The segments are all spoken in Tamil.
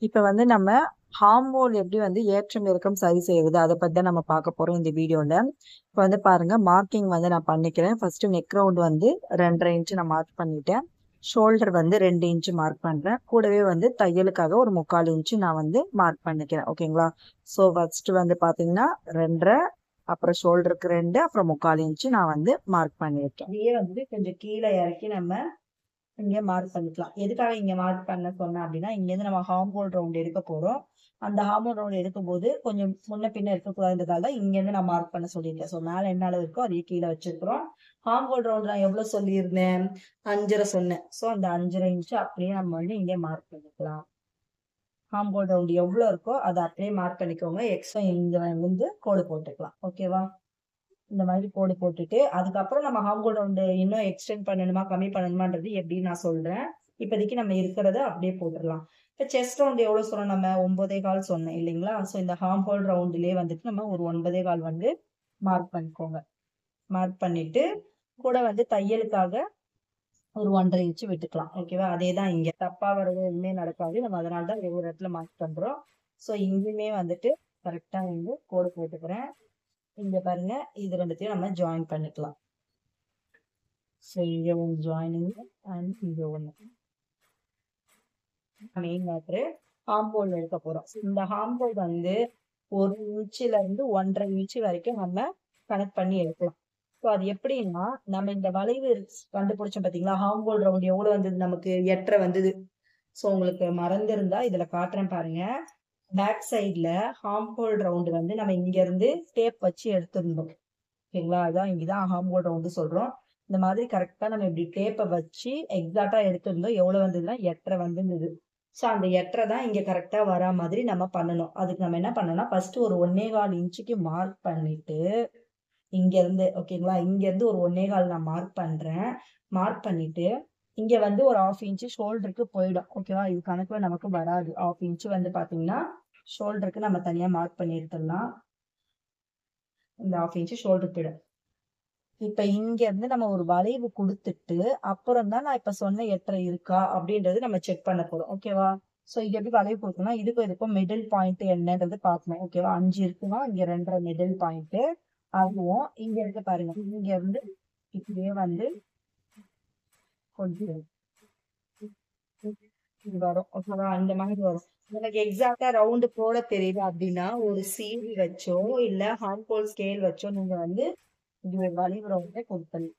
இப்ப வந்து நம்ம ஹார்மோன் எப்படி வந்து ஏற்றம் இறக்கம் சரி செய்யுது அதை பத்தி தான் நம்ம பார்க்க போறோம் இந்த வீடியோல. இப்ப வந்து பாருங்க, மார்க்கிங் வந்து நான் பண்ணிக்கிறேன். ஃபர்ஸ்ட் நெக் ரவுண்ட் வந்து 2.5 இன்ச் நான் மார்க் பண்ணிட்டேன். ஷோல்டர் வந்து 2 இன்ச் மார்க் பண்றேன். கூடவே வந்து தையலுக்காக ஒரு 3/4 இன்ச் நான் வந்து மார்க் பண்ணிக்கிறேன். ஓகேங்களா? ஸோ ஃபர்ஸ்ட் வந்து பாத்தீங்கன்னா 2.5, அப்புறம் ஷோல்டருக்கு 2, அப்புறம் 3/4 இன்ச் நான் வந்து மார்க் பண்ணியிருக்கேன். இதையே வந்து கொஞ்சம் கீழே இறக்கி நம்ம இங்க மார்க் பண்ணிக்கலாம். எதுக்காக இங்க மார்க் பண்ண சொன்னேன் அப்படின்னா, இங்க இருந்து நம்ம ஹார்மோன் ரவுண்ட் எடுக்க போறோம். அந்த ஹார்மோன் ரவுண்ட் எடுக்கும் போது கொஞ்சம் முன்ன பின்ன இருக்கக்கூடாதுன்றதால இங்க இருந்து நான் மார்க் பண்ண சொல்லியிருக்கேன். ஸோ மேல என்ன அளவு இருக்கோ அதையே கீழே வச்சிருக்கிறோம். ஹார்மோன் ரவுண்ட் நான் எவ்வளவு சொல்லியிருந்தேன்? 5.5 சொன்னேன். ஸோ அந்த 5.5 இன்ச் அப்படியே நம்ம வந்து இங்கே மார்க் பண்ணிக்கலாம். ஹார்மோன் ரவுண்ட் எவ்வளவு இருக்கோ அதை அப்படியே மார்க் பண்ணிக்கோங்க. எக்ஸ்ட்ரா இங்க வந்து கோடு போட்டுக்கலாம். ஓகேவா? இந்த மாதிரி கோடு போட்டுட்டு அதுக்கப்புறம் நம்ம ஹார்மோன் ரவுண்டு இன்னும் எக்ஸ்டெண்ட் பண்ணணுமா கம்மி பண்ணணுமான்றது எப்படின்னு நான் சொல்றேன். இப்போதைக்கு நம்ம இருக்கிறத அப்படியே போட்டுடலாம். இப்போ செஸ்ட் ரவுண்ட் எவ்வளவு சொன்னோம்? நம்ம 9.25 சொன்னேன் இல்லைங்களா? ஸோ இந்த ஹார்மோன் ரவுண்ட்லயே வந்துட்டு நம்ம ஒரு 9.25 வந்து மார்க் பண்ணிக்கோங்க. மார்க் பண்ணிட்டு கூட வந்து தையலுக்காக ஒரு 1.5 இன்ச் விட்டுக்கலாம். ஓகேவா? அதே தான் இங்க தப்பா வர்றது எதுவுமே நடக்காது. நம்ம அதனால தான் ஒரு இடத்துல மார்க் பண்றோம். ஸோ இங்கேயுமே வந்துட்டு கரெக்டா வந்து கோடு போட்டுக்கிறேன். இங்க பாருங்க, இது ரெண்டுத்தையும் நம்ம ஜாயின் பண்ணிக்கலாம். ஸோ இங்க ஒன்று ஜாயினிங் அண்ட் இங்க ஒன்று. மெயின் மேட்ரு ஹார்மோன் எடுக்க போறோம். இந்த ஹார்மோன் வந்து 1 இன்ச்ல இருந்து 1.5 இன்ச் வரைக்கும் நம்ம கனெக்ட் பண்ணி எடுக்கலாம். ஸோ அது எப்படின்னா, நம்ம இந்த வளைவு கண்டுபிடிச்சோம் பாத்தீங்களா? ஹார்மோன் ரவுண்ட் எவ்வளவு வந்தது? நமக்கு 8.5 வந்தது. ஸோ உங்களுக்கு மறந்திருந்தா இதுல காட்டுறேன் பாருங்க. பேக் சைட்ல ஹார்மோன் ரவுண்ட் வந்து நம்ம இங்க இருந்து டேப் வச்சு எடுத்திருந்தோம். ஓகேங்களா? அதான் இங்கதான் ஹார்மோன் ரவுண்டு சொல்றோம். இந்த மாதிரி கரெக்டா நம்ம இப்படி டேப்பை வச்சு எக்ஸாக்டா எடுத்திருந்தோம். எவ்வளவு வந்ததுன்னா 8.5 வந்திருந்தது. ஸோ அந்த 8.5 தான் இங்க கரெக்டா வரா மாதிரி நம்ம பண்ணணும். அதுக்கு நம்ம என்ன பண்ணணும்னா, ஃபர்ஸ்ட் ஒரு 1.25 இன்ச்சுக்கு மார்க் பண்ணிட்டு இங்க இருந்து, ஓகேங்களா? இங்க இருந்து ஒரு 1.25 நான் மார்க் பண்றேன். மார்க் பண்ணிட்டு இங்க வந்து ஒரு 1/2 இன்ச் ஷோல்டருக்கு போயிடும். ஓகேவா? இது கணக்குல நமக்கு வராது. 1/2 இன்ச் வந்து பாத்தீங்கன்னா ஷோல்டருக்கு நம்ம தனியா மார்க் பண்ணி எடுத்துடலாம். இந்த 1/2 இன்ச் ஷோல்டருக்கு போயிடும். இப்ப இங்க இருந்து நம்ம ஒரு வளைவு கொடுத்துட்டு அப்புறம் தான் நான் இப்ப சொன்ன 8.5 இருக்கா அப்படின்றது நம்ம செக் பண்ண போறோம். ஓகேவா? சோ இது எப்படி வளைவு கொடுக்கணும்? இதுக்கும் மிடில் பாயிண்ட் என்னன்றது பார்க்கணும். ஓகேவா? 5 இருக்குன்னா இங்க 2.5 மிடில் பாயிண்ட். அதுவும் இங்க இருக்கு பாருங்க. இங்க இருந்து இப்படியே வந்து கொஞ்சம் இது வரும். ஓகேவா? இந்த மாதிரி வரும். எனக்கு எக்ஸாக்டா ரவுண்டு போட தெரியல அப்படின்னா ஒரு சீவி வச்சோ இல்ல ஹார்மோன் ஸ்கேல் வச்சோ நீங்க வந்து இது வளைவு ரவுண்டை கொடுக்கணும்.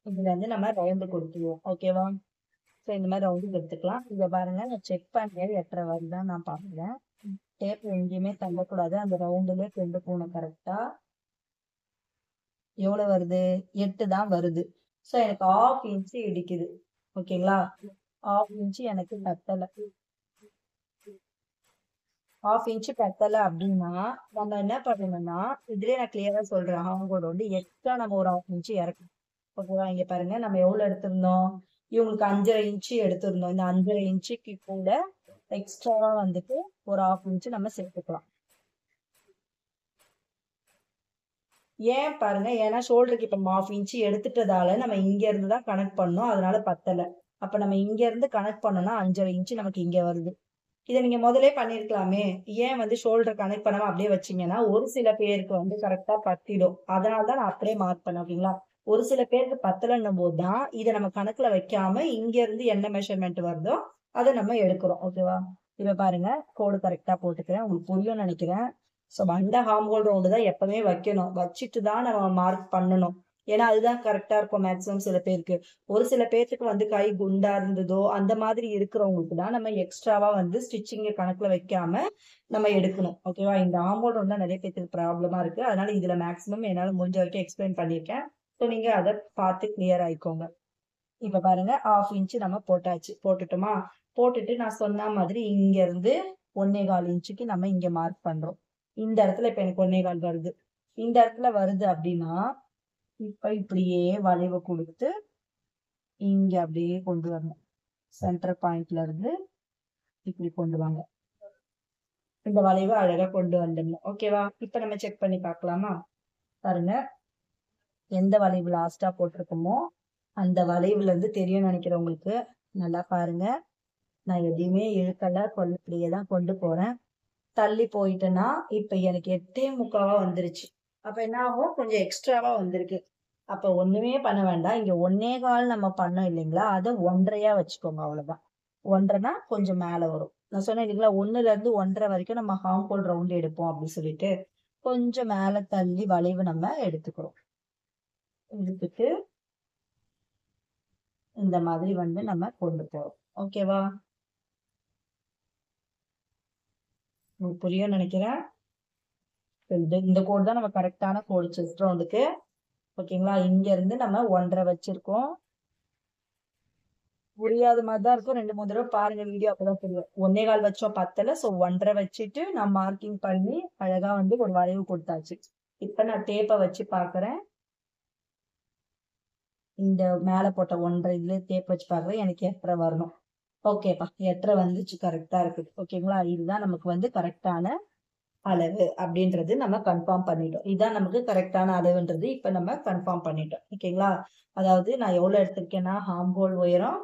இதுல வந்து நம்ம ரவுண்டு கொடுத்துருவோம். ஓகேவா? ஸோ இந்த மாதிரி ரவுண்டு எடுத்துக்கலாம். இங்க பாருங்க, நான் செக் பண்ணேன் 8.5 வருதான் நான் பாக்குறேன். டேப் எங்கேயுமே தள்ளக்கூடாது. அந்த ரவுண்டுல கொண்டு போகணும் கரெக்டா. எவ்வளவு வருது? 8 தான் வருது. ஸோ எனக்கு 1/2 இன்ச் இடிக்குது. ஓகேங்களா? 1/2 இன்ச் எனக்கு பத்தல. 1/2 இன்ச் பத்தல அப்படின்னா நம்ம என்ன பண்ணணும்னா, இதுலயே நான் கிளியரா சொல்றேன். அவங்க வந்து எக்ஸ்ட்ரா நம்ம ஒரு 1/2 இன்ச் இறக்கணும். ஓகேவா? இங்க பாருங்க, நம்ம எவ்வளவு எடுத்திருந்தோம்? இவங்களுக்கு 5.5 இன்ச் எடுத்திருந்தோம். இந்த 5.5 இன்ச்சுக்கு கூட எக்ஸ்ட்ராவா வந்துட்டு ஒரு 1/2 இன்ச் நம்ம சேர்த்துக்கலாம். ஏன் பாருங்க, ஏன்னா ஷோல்டருக்கு இப்ப 1/2 இன்ச் எடுத்துட்டதால நம்ம இங்க இருந்து தான் கனெக்ட் பண்ணோம். அதனால பத்தல. அப்ப நம்ம இங்க இருந்து கனெக்ட் பண்ணோம்னா 5.5 இன்ச் நமக்கு இங்க வருது. இதை நீங்க முதலே பண்ணிருக்கலாமே. ஏன் வந்து ஷோல்டர் கனெக்ட் பண்ணாம அப்படியே வச்சீங்கன்னா ஒரு சில பேருக்கு வந்து கரெக்டா பத்திடும். அதனாலதான் நான் அப்படியே மார்க் பண்ணேன். ஓகேங்களா? ஒரு சில பேருக்கு பத்தலன்னும் போதுதான் இதை நம்ம கணக்குல வைக்காம இங்க இருந்து என்ன மெஷர்மெண்ட் வருதோ அதை நம்ம எடுக்கிறோம். ஓகேவா? இப்ப பாருங்க, கோடு கரெக்டா போட்டுக்கிறேன். உங்களுக்கு புரியும் நினைக்கிறேன். சோ வந்த ஹார்மோன் ரவுண்டு தான் எப்பவுமே வைக்கணும். வச்சுட்டு தான் நம்ம மார்க் பண்ணணும். ஏன்னா அதுதான் கரெக்டா இருக்கும் மேக்ஸிமம் சில பேருக்கு. ஒரு சில பேர்த்துக்கு வந்து கை குண்டா இருந்ததோ அந்த மாதிரி இருக்கிறவங்களுக்கு தான் நம்ம எக்ஸ்ட்ராவா வந்து ஸ்டிச்சிங் கணக்குல வைக்காம நம்ம எடுக்கணும். ஓகேவா? இந்த ஹார்மோன் ரவுண்ட் தான் நிறைய பேருக்கு ப்ராப்ளமா இருக்கு. அதனால இதுல மேக்ஸிமம் என்னால முடிஞ்ச வரைக்கும் எக்ஸ்பிளைன் பண்ணியிருக்கேன். ஸோ நீங்க அதை பார்த்து கிளியர் ஆயிக்கோங்க. இப்ப பாருங்க, 1/2 இன்ச் நம்ம போட்டாச்சு. போட்டுட்டோமா? போட்டுட்டு நான் சொன்ன மாதிரி இங்க இருந்து 1.25 இன்ச்சுக்கு நம்ம இங்க மார்க் பண்றோம். இந்த இடத்துல இப்ப எனக்கு 1.25 வருது. இந்த இடத்துல வருது அப்படின்னா இப்ப இப்படியே வளைவு கொடுத்து இங்க அப்படியே கொண்டு வரணும். சென்டர் பாயிண்ட்ல இருந்து இப்படி கொண்டு வாங்க. இந்த வளைவு அழகா கொண்டு வந்துடணும். ஓகேவா? இப்ப நம்ம செக் பண்ணி பார்க்கலாமா? பாருங்க, எந்த வளைவு லாஸ்டா போட்டிருக்கோமோ அந்த வளைவுல இருந்து தெரியும் நினைக்கிறேன் உங்களுக்கு. நல்லா பாருங்க. நான் எதையுமே இழுக்கல, இப்படியே தான் கொண்டு போறேன். தள்ளி போயிட்டேன்னா, இப்ப எனக்கு 8:45 வந்துருச்சு. அப்ப என்ன ஆகும்? கொஞ்சம் எக்ஸ்ட்ராவா வந்திருக்கு. அப்ப ஒண்ணுமே பண்ண வேண்டாம். இங்க 1:15 நம்ம பண்ணோம் இல்லைங்களா? அத 1:30 வச்சுக்கோங்க அவ்வளவுதான். 1:30ன்னா கொஞ்சம் மேல வரும். நான் சொன்னேன் இல்லைங்களா? 1ல இருந்து 1:30 வரைக்கும் நம்ம ஹார்ம் ஹோல் ரவுண்ட் எடுப்போம் அப்படின்னு சொல்லிட்டு, கொஞ்சம் மேல தள்ளி வளைவு நம்ம எடுத்துக்கிறோம். எடுத்துட்டு இந்த மாதிரி வந்து நம்ம கொண்டு போறோம். ஓகேவா? உங்களுக்கு புரியும்னு நினைக்கிறேன். இந்த கோடு தான் நம்ம கரெக்டான கோடு செஸ்ட் ரவுண்டுக்கு. ஓகேங்களா? இங்க இருந்து நம்ம 1:30 வச்சிருக்கோம். புரியாத மாதிரி தான் இருக்கும். 2, 3 தடவை பாருங்க வீடியோ, அப்பதான் புரியும். 1:15 வச்சோம் பத்தல. சோ 1:30 வச்சுட்டு நான் மார்க்கிங் பண்ணி அழகா வந்து ஒரு வளைவு கொடுத்தாச்சு. இப்ப நான் டேப்ப வச்சு பாக்குறேன். இந்த மேல போட்ட 1:30 இதுல டேப் வச்சு பாக்குறேன். எனக்கு 8:30 வரணும். ஓகேப்பா, 8:30 வந்துச்சு, கரெக்டா இருக்குது. ஓகேங்களா? இதுதான் நமக்கு வந்து கரெக்டான அளவு அப்படின்றது நம்ம கன்ஃபார்ம் பண்ணிட்டோம். இதான் நமக்கு கரெக்டான அளவுன்றது இப்ப நம்ம கன்ஃபார்ம் பண்ணிட்டோம். ஓகேங்களா? அதாவது நான் எவ்வளவு எடுத்திருக்கேன்னா, ஹார்ம் ஹோல் உயரம்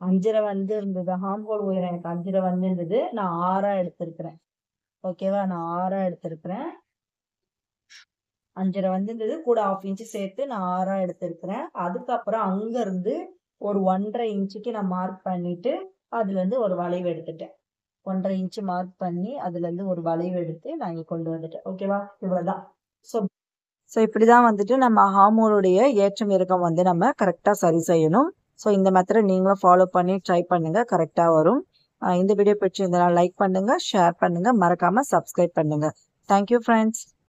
5:30 வந்து இருந்தது. ஹார்ம் ஹோல் உயரம் எனக்கு 5:30 வந்து இருந்தது. நான் 6 எடுத்திருக்கிறேன். ஓகேவா? நான் 6 எடுத்திருக்கிறேன். 5:30 வந்திருந்தது. கூட 1/2 இன்ச் சேர்த்து நான் 6 எடுத்திருக்கிறேன். அதுக்கப்புறம் அங்க இருந்து ஒரு 1.5 இன்ச்சுக்கு நான் மார்க் பண்ணிட்டு அதுல இருந்து ஒரு வளைவு எடுத்துட்டேன். 1.5 இன்ச் மார்க் பண்ணி அதுல இருந்து ஒரு வளைவு எடுத்து நான் இங்க கொண்டு வந்துட்டேன். ஓகேவா? இவ்வளவுதான். சோ இப்படிதான் வந்துட்டு நம்ம ஹார்மோனுடைய ஏற்றம் இறக்கம் வந்து நம்ம கரெக்டா சரி செய்யணும். ஸோ இந்த மெத்தட் நீங்களும் ஃபாலோ பண்ணி ட்ரை பண்ணுங்க. கரெக்டா வரும். இந்த வீடியோ பிடிச்சிருந்தா லைக் பண்ணுங்க, ஷேர் பண்ணுங்க, மறக்காம சப்ஸ்கிரைப் பண்ணுங்க. Thank you friends.